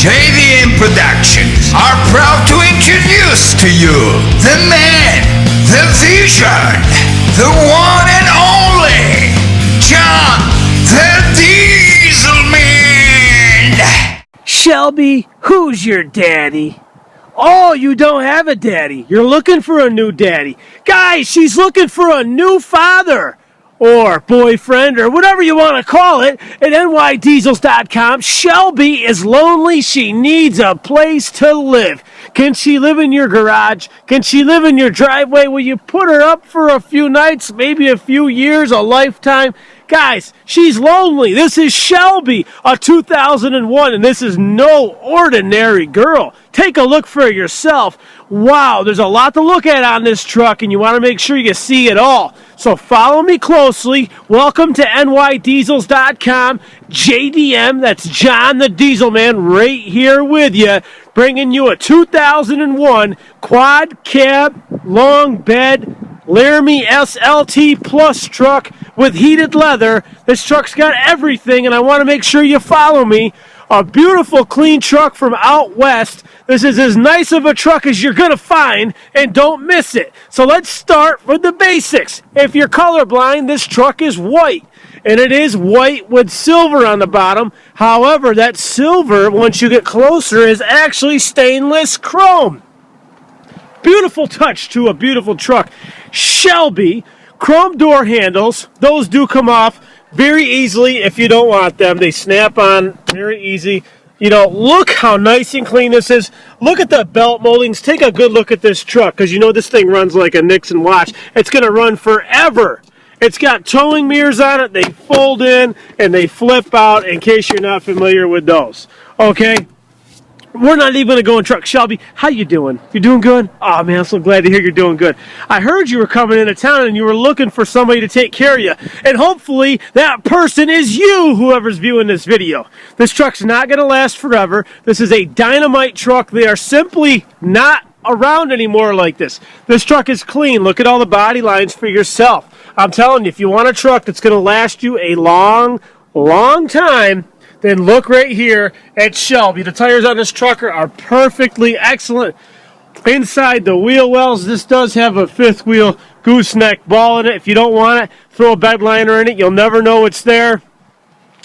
JDM Productions are proud to introduce to you the man, the vision, the one and only John the Diesel Man. Shelby, who's your daddy? Oh, you don't have a daddy. You're looking for a new daddy. Guys, she's looking for a new father. Or boyfriend, or whatever you want to call it, at nydiesels.com. Shelby is lonely. She needs a place to live. Can she live in your garage? Can she live in your driveway? Will you put her up for a few nights, maybe a few years, a lifetime? Guys, she's lonely. This is Shelby, a 2001, and this is no ordinary girl. Take a look for yourself. Wow, there's a lot to look at on this truck, and you want to make sure you see it all. So follow me closely. Welcome to nydiesels.com. JDM, that's John the Diesel Man, right here with you, bringing you a 2001 quad cab, long bed, Laramie SLT Plus truck with heated leather. This truck's got everything, and I want to make sure you follow me. A beautiful, clean truck from out west. This is as nice of a truck as you're going to find, and don't miss it. So let's start with the basics. If you're colorblind, this truck is white, and it is white with silver on the bottom. However, that silver, once you get closer, is actually stainless chrome. Beautiful touch to a beautiful truck. Shelby, chrome door handles. Those do come off very easily if you don't want them. They snap on very easy. You know, look how nice and clean this is. Look at the belt moldings. Take a good look at this truck, because you know this thing runs like a Nixon watch. It's going to run forever. It's got towing mirrors on it. They fold in and they flip out, in case you're not familiar with those. Okay? We're not even going to go in truck. Shelby, how you doing? You doing good? Oh, man, I'm so glad to hear you're doing good. I heard you were coming into town and you were looking for somebody to take care of you. And hopefully that person is you, whoever's viewing this video. This truck's not going to last forever. This is a dynamite truck. They are simply not around anymore like this. This truck is clean. Look at all the body lines for yourself. I'm telling you, if you want a truck that's going to last you a long, long time, then look right here at Shelby. The tires on this trucker are perfectly excellent. Inside the wheel wells, this does have a fifth wheel gooseneck ball in it. If you don't want it, throw a bed liner in it. You'll never know it's there.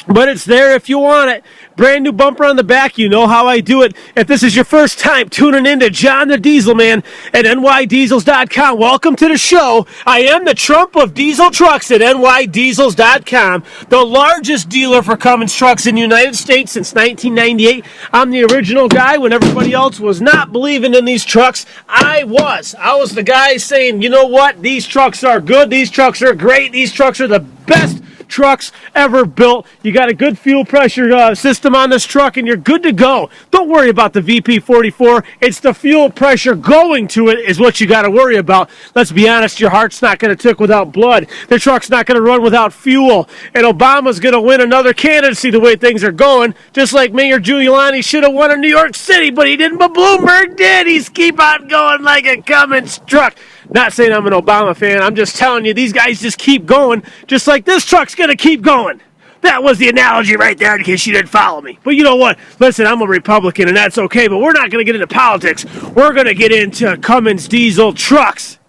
But it's there if you want it. Brand new bumper on the back. You know how I do it. If this is your first time tuning in to John the Diesel Man at nydiesels.com, welcome to the show. I am the Trump of diesel trucks at nydiesels.com, the largest dealer for Cummins trucks in the United States since 1998. I'm the original guy. When everybody else was not believing in these trucks, I was. I was the guy saying, you know what? These trucks are good. These trucks are great. These trucks are the best trucks ever built. You got a good fuel pressure system on this truck, and you're good to go. Don't worry about the VP44. It's the fuel pressure going to it is what you got to worry about. Let's be honest, your heart's not going to tick without blood. The truck's not going to run without fuel. And Obama's going to win another candidacy the way things are going, just like Mayor Giuliani should have won in New York City, but he didn't, but Bloomberg did. He's keep on going like a Cummins truck. Not saying I'm an Obama fan. I'm just telling you, these guys just keep going, just like this truck's going to keep going. That was the analogy right there in case you didn't follow me. But you know what? Listen, I'm a Republican, and that's okay, but we're not going to get into politics. We're going to get into Cummins diesel trucks.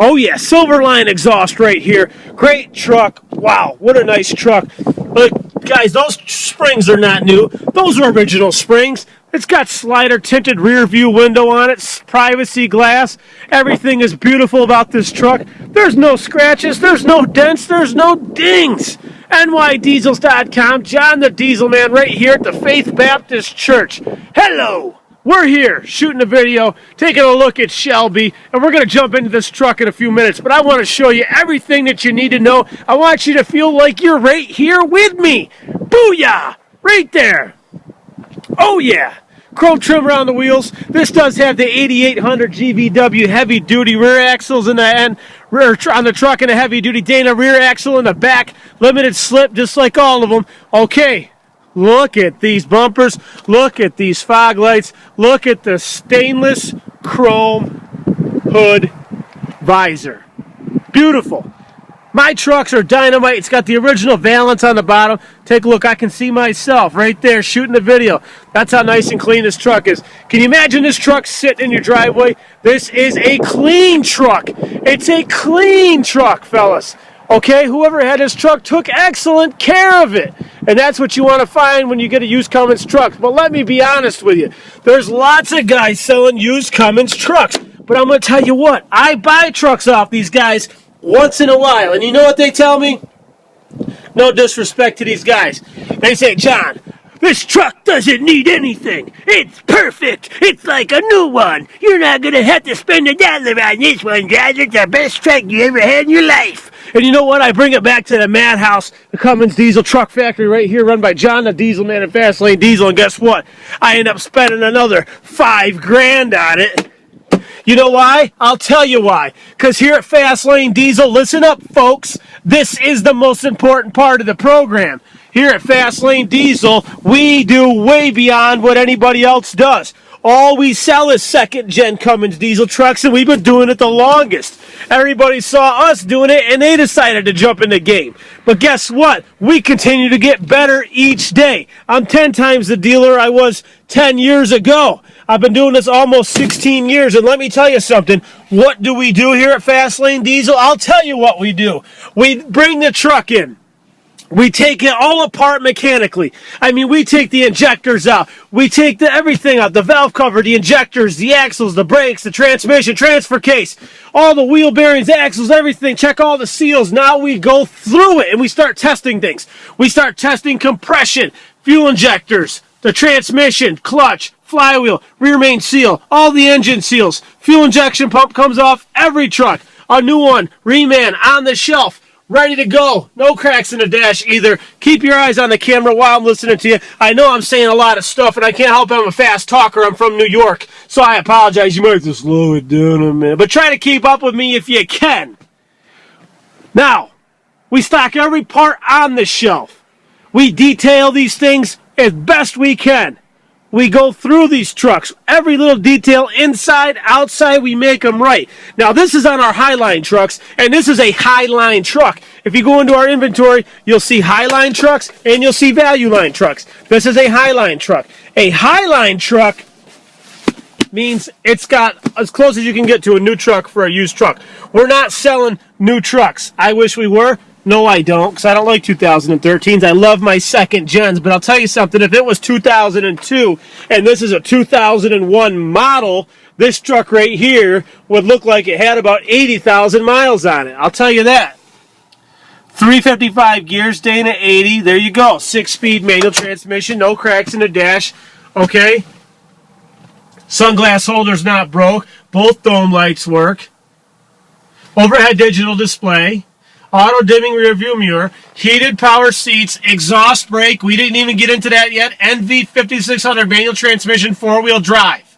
Oh, yeah, Silverline exhaust right here. Great truck. Wow, what a nice truck. Look, guys, those springs are not new. Those are original springs. It's got slider tinted rear view window on it, privacy glass. Everything is beautiful about this truck. There's no scratches, there's no dents, there's no dings. nydiesels.com, John the Diesel Man right here at the Faith Baptist Church. Hello! We're here shooting a video, taking a look at Shelby, and we're going to jump into this truck in a few minutes. But I want to show you everything that you need to know. I want you to feel like you're right here with me. Booyah! Right there. Oh, yeah. Chrome trim around the wheels. This does have the 8800 GVW heavy-duty rear axles in the end, rear on the truck, and a heavy-duty Dana rear axle in the back. Limited slip, just like all of them. Okay, look at these bumpers. Look at these fog lights. Look at the stainless chrome hood visor. Beautiful. My trucks are dynamite. It's got the original valance on the bottom. Take a look. I can see myself right there shooting the video. That's how nice and clean this truck is. Can you imagine this truck sitting in your driveway? This is a clean truck. It's a clean truck, fellas. Okay, whoever had this truck took excellent care of it. And that's what you want to find when you get a used Cummins truck. But let me be honest with you. There's lots of guys selling used Cummins trucks. But I'm going to tell you what. I buy trucks off these guys once in a while. And you know what they tell me? No disrespect to these guys. They say, John, this truck doesn't need anything. It's perfect. It's like a new one. You're not going to have to spend $1 on this one, guys. It's the best truck you ever had in your life. And you know what? I bring it back to the madhouse, the Cummins Diesel Truck Factory right here, run by John, the Diesel Man at Fastlane Diesel. And guess what? I end up spending another $5,000 on it. You know why? I'll tell you why. Because here at Fastlane Diesel, listen up, folks. This is the most important part of the program. Here at Fastlane Diesel, we do way beyond what anybody else does. All we sell is second-gen Cummins diesel trucks, and we've been doing it the longest. Everybody saw us doing it, and they decided to jump in the game. But guess what? We continue to get better each day. I'm 10 times the dealer I was 10 years ago. I've been doing this almost 16 years, and let me tell you something. What do we do here at Fastlane Diesel? I'll tell you what we do. We bring the truck in. We take it all apart mechanically. I mean, we take the injectors out. We take everything out. The valve cover, the injectors, the axles, the brakes, the transmission, transfer case, all the wheel bearings, axles, everything. Check all the seals. Now we go through it and we start testing things. We start testing compression, fuel injectors, the transmission, clutch, flywheel, rear main seal, all the engine seals. Fuel injection pump comes off every truck. A new one, reman, on the shelf. Ready to go. No cracks in the dash either. Keep your eyes on the camera while I'm listening to you. I know I'm saying a lot of stuff, and I can't help it. I'm a fast talker. I'm from New York, so I apologize. You might have to slow it down a minute. But try to keep up with me if you can. Now, we stock every part on the shelf. We detail these things as best we can. We go through these trucks. Every little detail, inside, outside, we make them right. Now, this is on our Highline trucks, and this is a Highline truck. If you go into our inventory, you'll see Highline trucks, and you'll see Value Line trucks. This is a Highline truck. A Highline truck means it's got as close as you can get to a new truck for a used truck. We're not selling new trucks. I wish we were. No, I don't, because I don't like 2013s. I love my second gens, but I'll tell you something. If it was 2002 and this is a 2001 model, this truck right here would look like it had about 80,000 miles on it. I'll tell you that. 355 gears, Dana 80. There you go. 6-speed manual transmission, no cracks in the dash. Okay. Sunglass holder's not broke. Both dome lights work. Overhead digital display. Auto dimming rear view mirror, heated power seats, exhaust brake. We didn't even get into that yet. NV 5600 manual transmission, 4-wheel drive.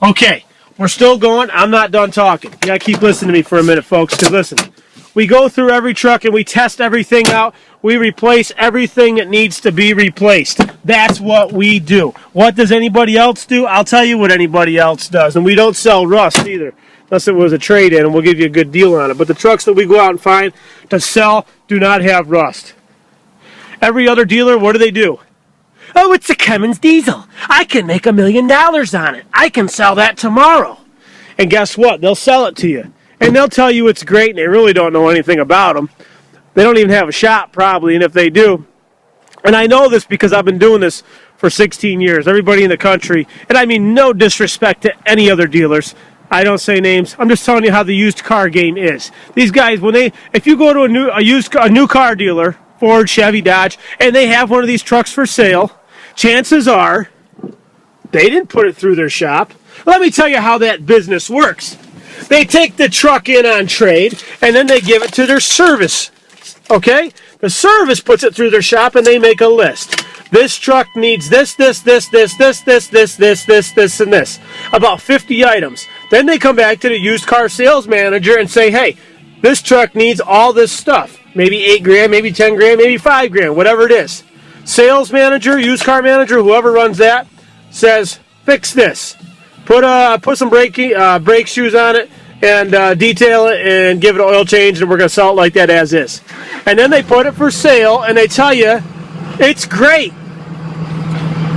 Okay, we're still going. I'm not done talking. You gotta keep listening to me for a minute, folks, because listen, we go through every truck and we test everything out. We replace everything that needs to be replaced. That's what we do. What does anybody else do? I'll tell you what anybody else does. And we don't sell rust either. Unless it was a trade-in, and we'll give you a good deal on it. But the trucks that we go out and find to sell do not have rust. Every other dealer, what do? Oh, it's a Cummins diesel. I can make $1 million on it. I can sell that tomorrow. And guess what? They'll sell it to you. And they'll tell you it's great, and they really don't know anything about them. They don't even have a shop, probably, and if they do. And I know this because I've been doing this for 16 years. Everybody in the country, and I mean no disrespect to any other dealers, I don't say names. I'm just telling you how the used car game is. These guys, if you go to a new car dealer, Ford, Chevy, Dodge, and they have one of these trucks for sale, chances are they didn't put it through their shop. Let me tell you how that business works. They take the truck in on trade, and then they give it to their service. Okay? The service puts it through their shop, and they make a list. This truck needs this, and this. About 50 items. Then they come back to the used car sales manager and say, hey, this truck needs all this stuff. Maybe $8,000, maybe $10,000, maybe $5,000, whatever it is. Sales manager, used car manager, whoever runs that, says, fix this. Put some brake shoes on it and detail it and give it an oil change, and we're going to sell it like that as is. And then they put it for sale, and they tell you it's great.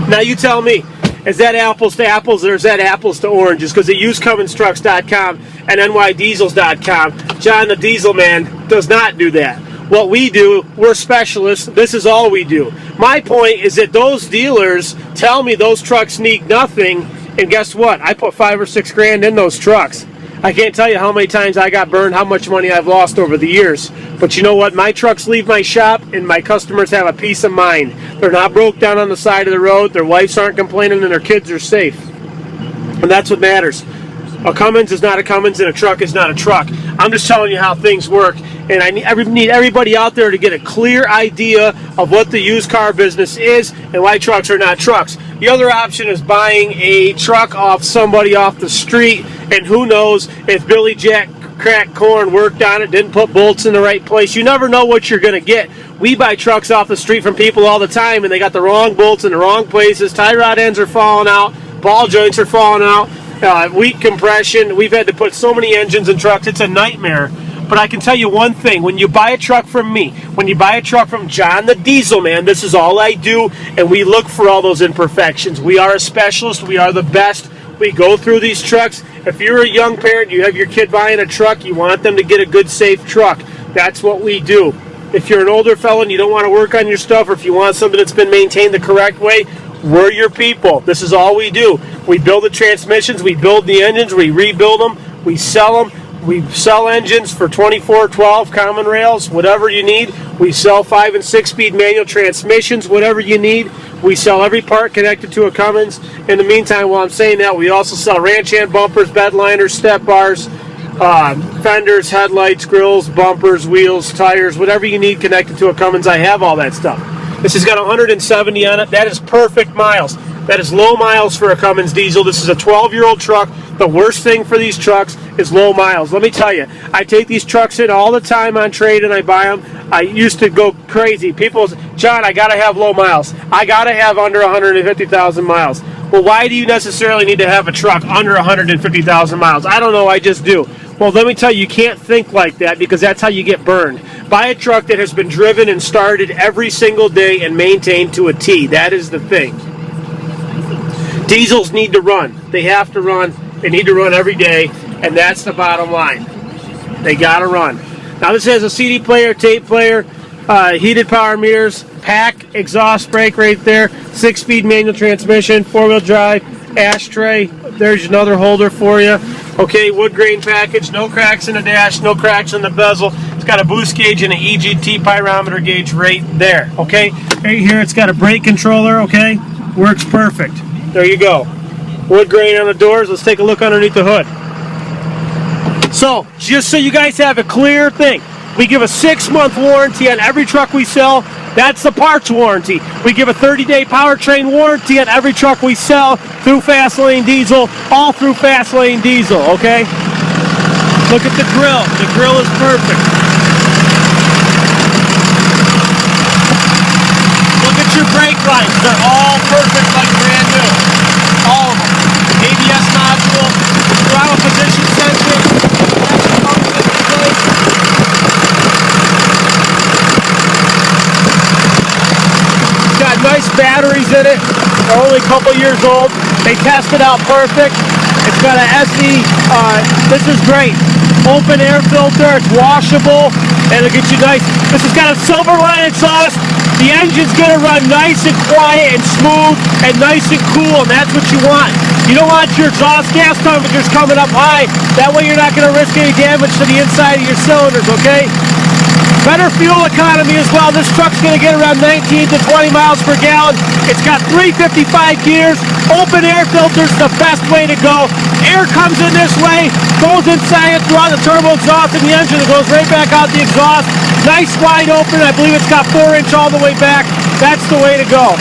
Now you tell me, is that apples to apples or is that apples to oranges? Because they use CumminsTrucks.com and NYDiesels.com. John the Diesel Man does not do that. What we do, we're specialists. This is all we do. My point is that those dealers tell me those trucks need nothing, and guess what? I put $5 or $6 grand in those trucks. I can't tell you how many times I got burned, how much money I've lost over the years. But you know what? My trucks leave my shop, and my customers have a peace of mind. They're not broke down on the side of the road. Their wives aren't complaining, and their kids are safe. And that's what matters. A Cummins is not a Cummins, and a truck is not a truck. I'm just telling you how things work. And I need everybody out there to get a clear idea of what the used car business is and why trucks are not trucks. The other option is buying a truck off somebody off the street, and who knows if Billy Jack cracked corn, worked on it, didn't put bolts in the right place. You never know what you're going to get. We buy trucks off the street from people all the time, and they got the wrong bolts in the wrong places. Tie rod ends are falling out. Ball joints are falling out. Weak compression. We've had to put so many engines in trucks. It's a nightmare. But I can tell you one thing. When you buy a truck from me, when you buy a truck from John the Diesel Man, this is all I do, and we look for all those imperfections. We are a specialist. We are the best. We go through these trucks. If you're a young parent, you have your kid buying a truck, you want them to get a good, safe truck. That's what we do. If you're an older fella and you don't want to work on your stuff, or if you want something that's been maintained the correct way, we're your people. This is all we do. We build the transmissions, we build the engines, we rebuild them, we sell them. We sell engines for 24, 12, common rails, whatever you need. We sell 5 and 6-speed manual transmissions, whatever you need. We sell every part connected to a Cummins. In the meantime, while I'm saying that, we also sell ranch hand bumpers, bed liners, step bars, fenders, headlights, grills, bumpers, wheels, tires, whatever you need connected to a Cummins. I have all that stuff. This has got 170 on it. That is perfect miles. That is low miles for a Cummins diesel. This is a 12-year-old truck. The worst thing for these trucks is low miles. Let me tell you, I take these trucks in all the time on trade and I buy them. I used to go crazy. People say, John, I got to have low miles. I got to have under 150,000 miles. Well, why do you necessarily need to have a truck under 150,000 miles? I don't know, I just do. Well, let me tell you, you can't think like that because that's how you get burned. Buy a truck that has been driven and started every single day and maintained to a T. That is the thing. Diesels need to run. They have to run. They need to run every day, and that's the bottom line. They got to run. Now, this has a CD player, tape player, heated power mirrors, pack, exhaust brake right there, 6-speed manual transmission, 4-wheel drive, ashtray. There's another holder for you. Okay, wood grain package, no cracks in the dash, no cracks in the bezel. It's got a boost gauge and an EGT pyrometer gauge right there. Okay, right here it's got a brake controller. Okay, works perfect. There you go. Wood grain on the doors. Let's take a look underneath the hood. So, just so you guys have a clear thing, we give a 6-month warranty on every truck we sell. That's the parts warranty. We give a 30-day powertrain warranty on every truck we sell through Fast Lane Diesel, all through Fast Lane Diesel, okay? Look at the grill. The grill is perfect. Look at your brake lines. They're all perfect like brand new. All of them. ABS module, throttle position sensor, it's got nice batteries in it. They're only a couple years old. They tested out perfect. It's got an SE, this is great. Open air filter, it's washable, and it'll get you nice. This has got a silver line exhaust. The engine's gonna run nice and quiet and smooth and nice and cool, and that's what you want. You don't want your exhaust gas temperatures coming up high. That way you're not gonna risk any damage to the inside of your cylinders, okay? Better fuel economy as well. This truck's gonna get around 19 to 20 miles per gallon. It's got 355 gears. Open air filter's the best way to go. Air comes in this way, goes inside it throughout the turbo exhaust in the engine. It goes right back out the exhaust. Nice wide open. I believe it's got 4-inch all the way back. That's the way to go.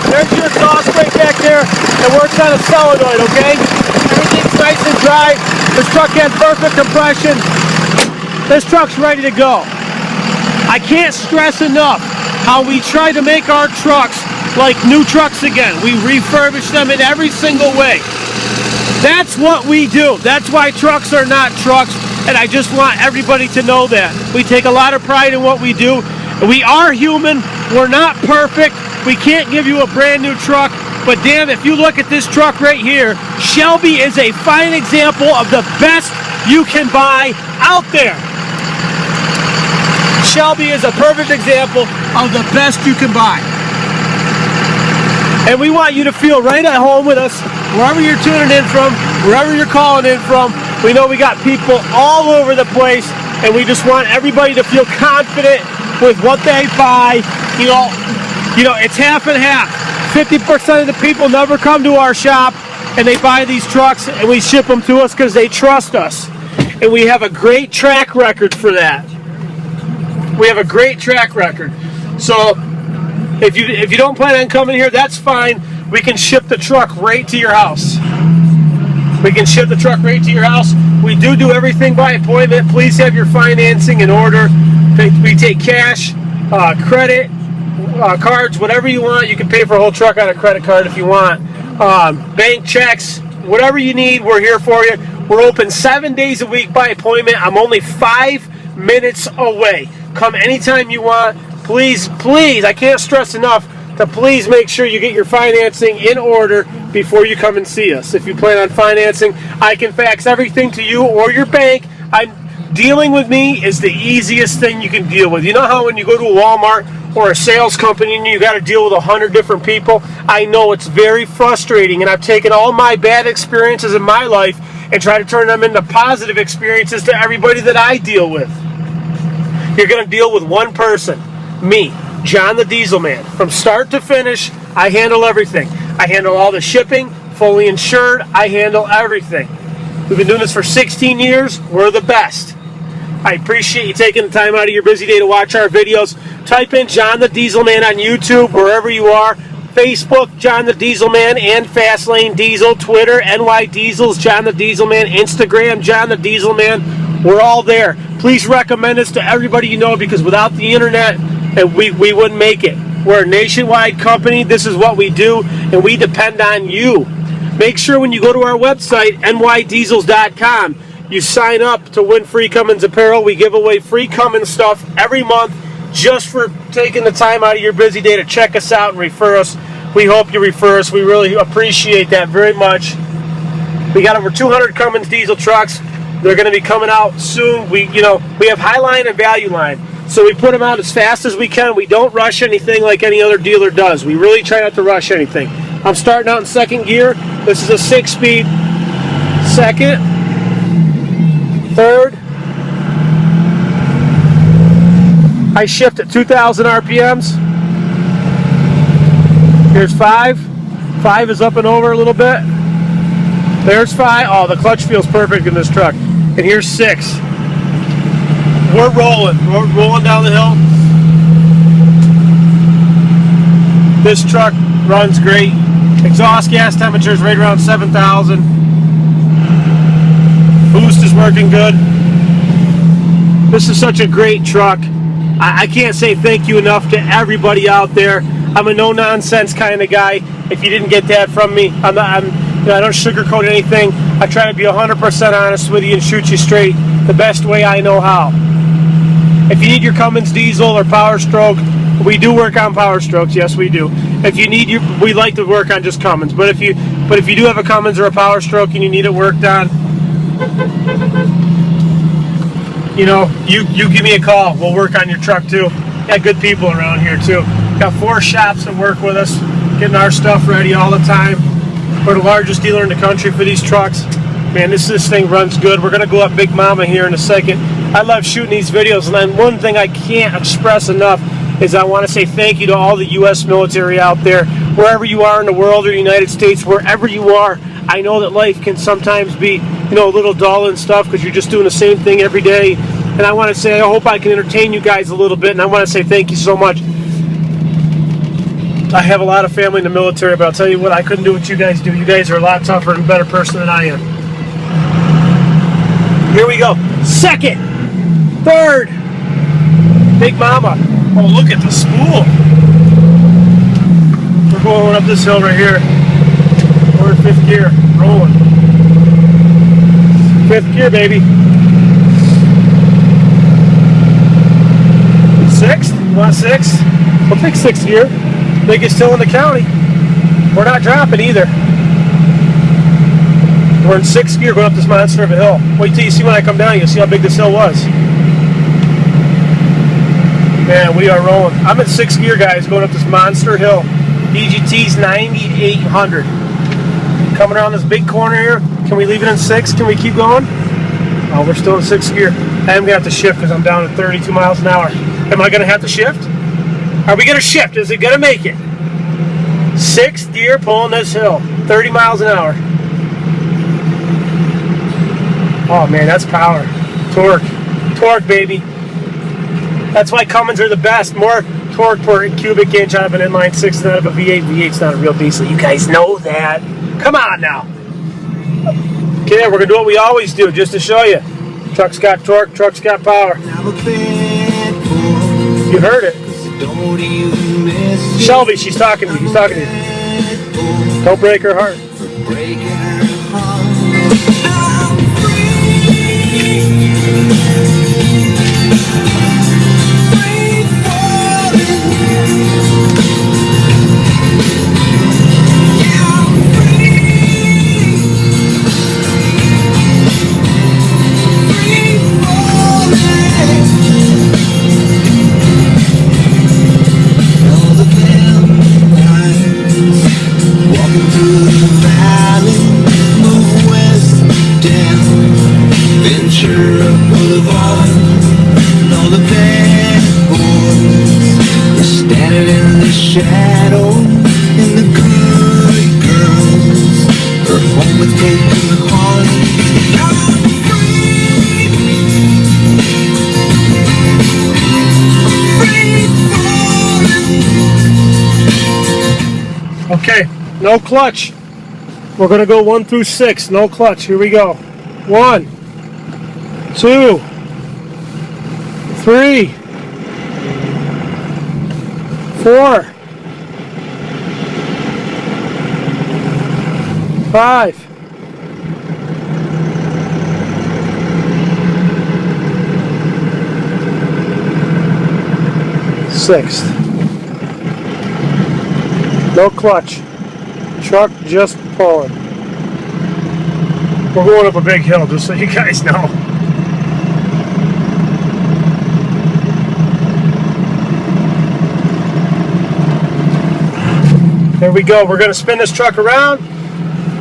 There's your exhaust right back there. It works on a solenoid, okay? Everything's nice and dry. This truck has perfect compression. This truck's ready to go. I can't stress enough how we try to make our trucks like new trucks again. We refurbish them in every single way. That's what we do. That's why trucks are not trucks, and I just want everybody to know that. We take a lot of pride in what we do. We are human. We're not perfect. We can't give you a brand new truck, but damn, if you look at this truck right here, Shelby is a fine example of the best you can buy out there. Shelby is a perfect example of the best you can buy. And we want you to feel right at home with us, wherever you're tuning in from, wherever you're calling in from. We know we got people all over the place, and we just want everybody to feel confident with what they buy. You know, it's half and half. 50% of the people never come to our shop, and they buy these trucks, and we ship them to us because they trust us. And we have a great track record for that. We have a great track record. So if you don't plan on coming here, that's fine. We can ship the truck right to your house. We can ship the truck right to your house. We do everything by appointment. Please have your financing in order. We take cash, credit, cards, whatever you want. You can pay for a whole truck on a credit card if you want. Bank checks, whatever you need, we're here for you. We're open 7 days a week by appointment. I'm only 5 minutes away. Come anytime you want. Please, I can't stress enough to please make sure you get your financing in order before you come and see us. If you plan on financing, I can fax everything to you or your bank. Dealing with me is the easiest thing you can deal with. You know how when you go to a Walmart or a sales company and you got to deal with 100 different people? I know it's very frustrating, and I've taken all my bad experiences in my life and try to turn them into positive experiences to everybody that I deal with. You're going to deal with one person, me, John the Diesel Man. From start to finish, I handle everything. I handle all the shipping, fully insured, I handle everything. We've been doing this for 16 years. We're the best. I appreciate you taking the time out of your busy day to watch our videos. Type in John the Diesel Man on YouTube, wherever you are. Facebook, John the Diesel Man and Fastlane Diesel. Twitter, NY Diesels, John the Diesel Man. Instagram, John the Diesel Man. We're all there. Please recommend us to everybody you know, because without the internet, we wouldn't make it. We're a nationwide company. This is what we do, and we depend on you. Make sure when you go to our website, nydiesels.com, you sign up to win free Cummins apparel. We give away free Cummins stuff every month just for taking the time out of your busy day to check us out and refer us. We hope you refer us. We really appreciate that very much. We got over 200 Cummins diesel trucks. They're going to be coming out soon. We have high line and value line. So we put them out as fast as we can. We don't rush anything like any other dealer does. We really try not to rush anything. I'm starting out in second gear. This is a 6-speed. Second, third. I shift at 2,000 RPMs. Here's 5. 5 is up and over a little bit. There's 5. Oh, the clutch feels perfect in this truck. And here's 6. We're rolling. We're rolling down the hill. This truck runs great. Exhaust gas temperature is right around 7,000. Boost is working good. This is such a great truck. I can't say thank you enough to everybody out there. I'm a no-nonsense kind of guy. If you didn't get that from me, I don't sugarcoat anything. I try to be 100% honest with you and shoot you straight the best way I know how. If you need your Cummins diesel or Power Stroke, we do work on Power Strokes. Yes, we do. If you need we like to work on just Cummins. But if you do have a Cummins or a Power Stroke and you need it worked on, you give me a call. We'll work on your truck too. Got good people around here too. Got 4 shops that work with us, getting our stuff ready all the time. We're the largest dealer in the country for these trucks. Man, this thing runs good. We're gonna go up Big Mama here in a second. I love shooting these videos, and then one thing I can't express enough is I want to say thank you to all the U.S. military out there, wherever you are in the world or the United States, wherever you are. I know that life can sometimes be, a little dull and stuff because you're just doing the same thing every day. And I want to say I hope I can entertain you guys a little bit, and I want to say thank you so much. I have a lot of family in the military, but I'll tell you what, I couldn't do what you guys do. You guys are a lot tougher and better person than I am. Here we go. Second, third, Big Mama. Oh, look at the spool. We're going up this hill right here. We're at fifth gear, rolling. Fifth gear, baby. Sixth? You want sixth? We'll take sixth gear. Biggest hill in the county. We're not dropping either. We're in sixth gear going up this monster of a hill. Wait till you see when I come down, you'll see how big this hill was. Man, we are rolling. I'm in sixth gear, guys, going up this monster hill. BGT's 9800. Coming around this big corner here. Can we leave it in sixth? Can we keep going? Oh, we're still in sixth gear. I'm going to have to shift because I'm down at 32 miles an hour. Am I going to have to shift? Are we going to shift? Is it going to make it? Sixth gear pulling this hill. 30 miles an hour. Oh, man, that's power. Torque. Torque, baby. That's why Cummins are the best. More torque per cubic inch out of an inline six than out of a V8. V8's not a real diesel. You guys know that. Come on now. Okay, we're going to do what we always do, just to show you. Truck's got torque, truck's got power. You heard it. Shelby, she's talking to you. She's talking to you. Don't break her heart. Shadow and the good girls are home with taking heart. Okay, no clutch. We're going to go 1 through 6. No clutch. Here we go. 1, 2, 3, 4, 5, 6. No clutch. Truck just pulling. We're going up a big hill, just so you guys know. There we go. We're going to spin this truck around.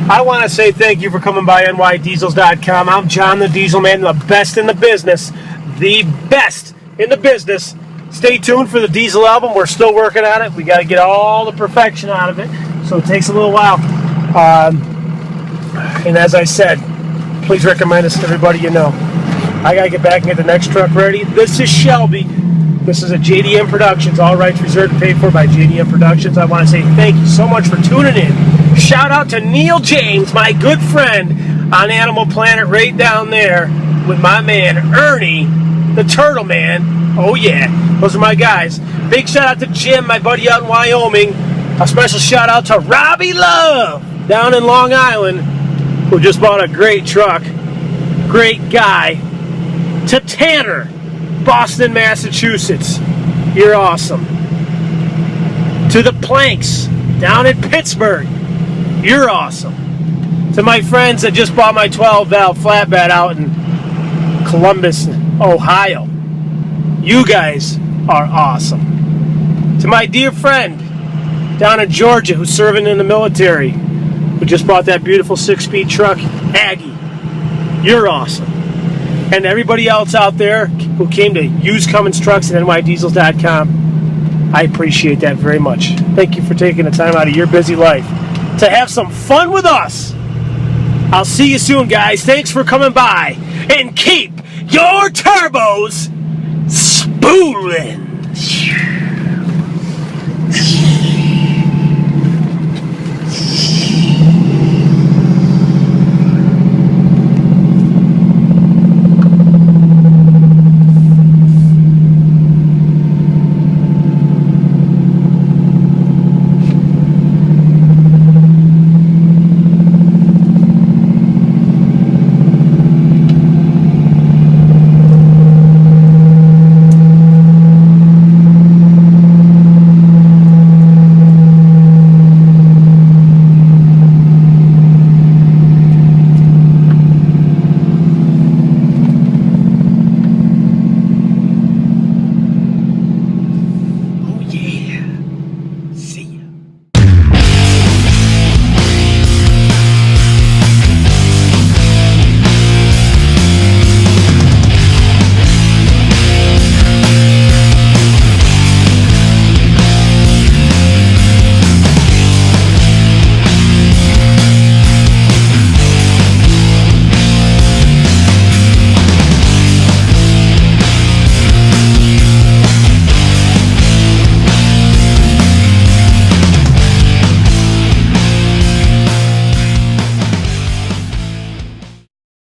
I want to say thank you for coming by nydiesels.com. I'm John the Diesel Man, the best in the business. The best in the business. Stay tuned for the Diesel album. We're still working on it. We got to get all the perfection out of it, so it takes a little while. And as I said, please recommend us to everybody you know. I got to get back and get the next truck ready. This is Shelby. This is a JDM Productions. All rights reserved and paid for by JDM Productions. I want to say thank you so much for tuning in. Shout out to Neil James, my good friend on Animal Planet right down there with my man Ernie, the Turtle Man. Oh yeah, those are my guys. Big shout out to Jim, my buddy out in Wyoming. A special shout out to Robbie Love down in Long Island, who just bought a great truck. Great guy. To Tanner, Boston, Massachusetts. You're awesome. To the Planks down in Pittsburgh. You're awesome. To my friends that just bought my 12-valve flatbed out in Columbus, Ohio. You guys are awesome. To my dear friend down in Georgia who's serving in the military, who just bought that beautiful 6-speed truck, Aggie. You're awesome. And everybody else out there who came to use Cummins Trucks at nydiesels.com, I appreciate that very much. Thank you for taking the time out of your busy life to have some fun with us. I'll see you soon, guys. Thanks for coming by. And keep your turbos spooling.